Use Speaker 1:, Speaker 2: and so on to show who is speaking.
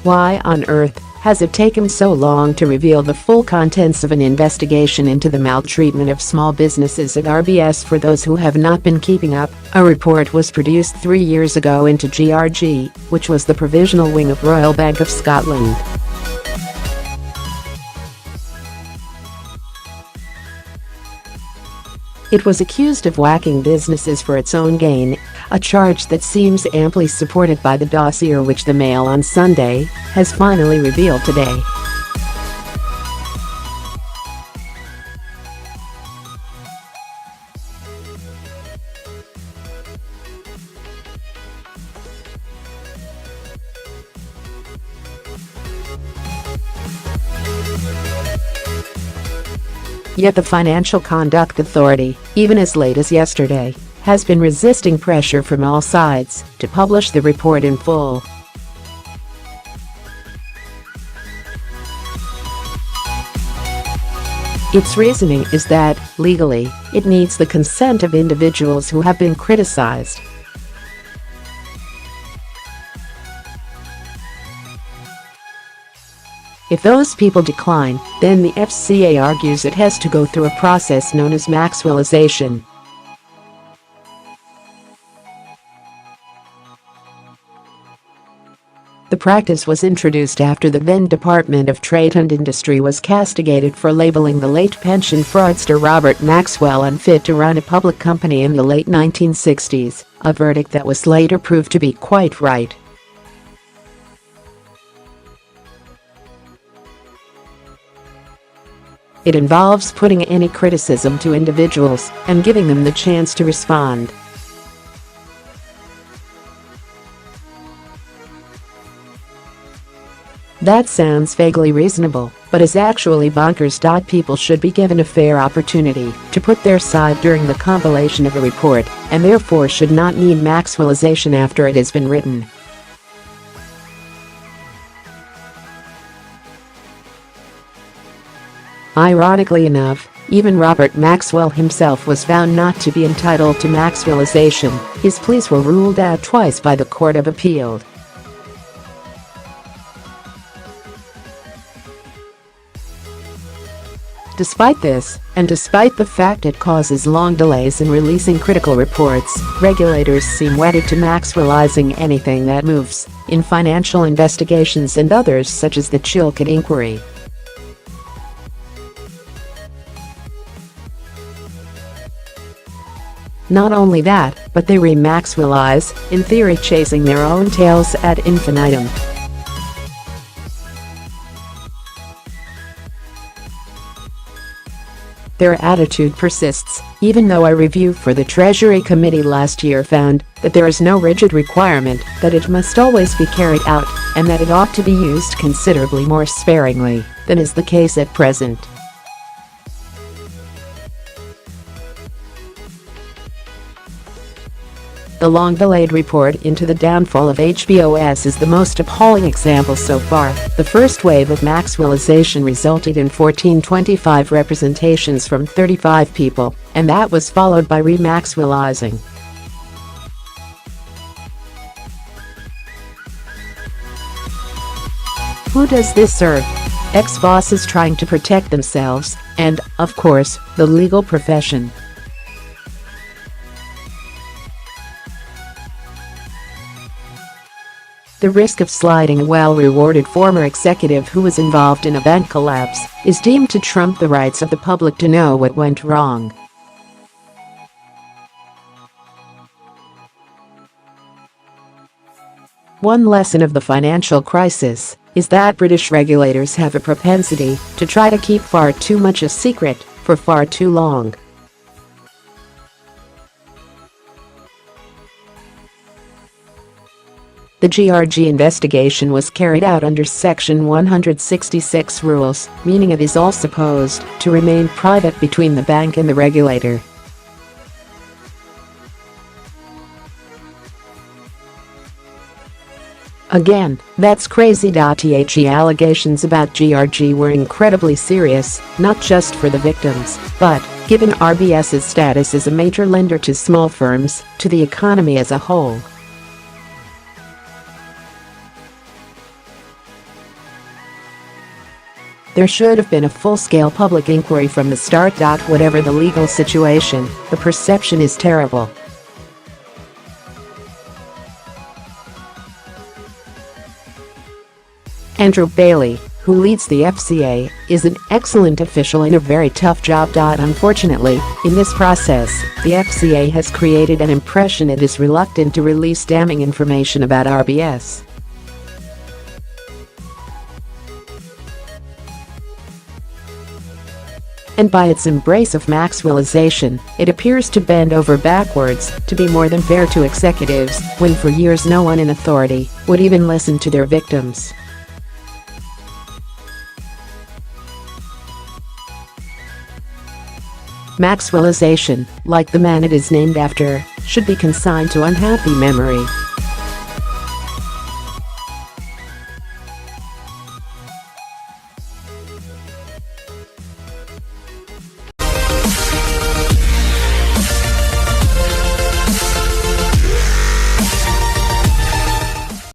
Speaker 1: Why on earth has it taken so long to reveal the full contents of an investigation into the maltreatment of small businesses at RBS? For those who have not been keeping up, a report was produced 3 years ago into GRG, which was the provisional wing of Royal Bank of Scotland. It was accused of whacking businesses for its own gain, a charge that seems amply supported by the dossier, which the Mail on Sunday has finally revealed today. Yet the Financial Conduct Authority, even as late as yesterday, has been resisting pressure from all sides to publish the report in full. Its reasoning is that, legally, it needs the consent of individuals who have been criticized. If those people decline, then the FCA argues it has to go through a process known as Maxwellisation. The practice was introduced after the then Department of Trade and Industry was castigated for labeling the late pension fraudster Robert Maxwell unfit to run a public company in the late 1960s, a verdict that was later proved to be quite right. It involves putting any criticism to individuals and giving them the chance to respond. That sounds vaguely reasonable, but is actually bonkers. People should be given a fair opportunity to put their side during the compilation of a report, and therefore should not need Maxwellisation after it has been written. Ironically enough, even Robert Maxwell himself was found not to be entitled to Maxwellisation. His pleas were ruled out twice by the Court of Appeal. Despite this, and despite the fact it causes long delays in releasing critical reports, regulators seem wedded to Maxwellizing anything that moves, in financial investigations and others such as the Chilcot inquiry. Not only that, but they re-Maxwellize, in theory chasing their own tails ad infinitum. Their attitude persists, even though a review for the Treasury Committee last year found that there is no rigid requirement that it must always be carried out, and that it ought to be used considerably more sparingly than is the case at present. The long-delayed report into the downfall of HBOS is the most appalling example so far. The first wave of Maxwellisation resulted in 1425 representations from 35 people, and that was followed by re-Maxwellizing. Who does this serve? Ex-bosses trying to protect themselves, and, of course, the legal profession. The risk of sliding a well-rewarded former executive who was involved in a bank collapse is deemed to trump the rights of the public to know what went wrong. One lesson of the financial crisis is that British regulators have a propensity to try to keep far too much a secret for far too long. The GRG investigation was carried out under Section 166 rules, meaning it is all supposed to remain private between the bank and the regulator. Again, that's crazy. The allegations about GRG were incredibly serious, not just for the victims, but, given RBS's status as a major lender to small firms, to the economy as a whole. There should have been a full-scale public inquiry from the start. Whatever the legal situation, the perception is terrible. Andrew Bailey, who leads the FCA, is an excellent official in a very tough job. Unfortunately, in this process, the FCA has created an impression it is reluctant to release damning information about RBS. And by its embrace of Maxwellisation, it appears to bend over backwards to be more than fair to executives, when for years no one in authority would even listen to their victims. Maxwellisation, like the man it is named after, should be consigned to unhappy memory.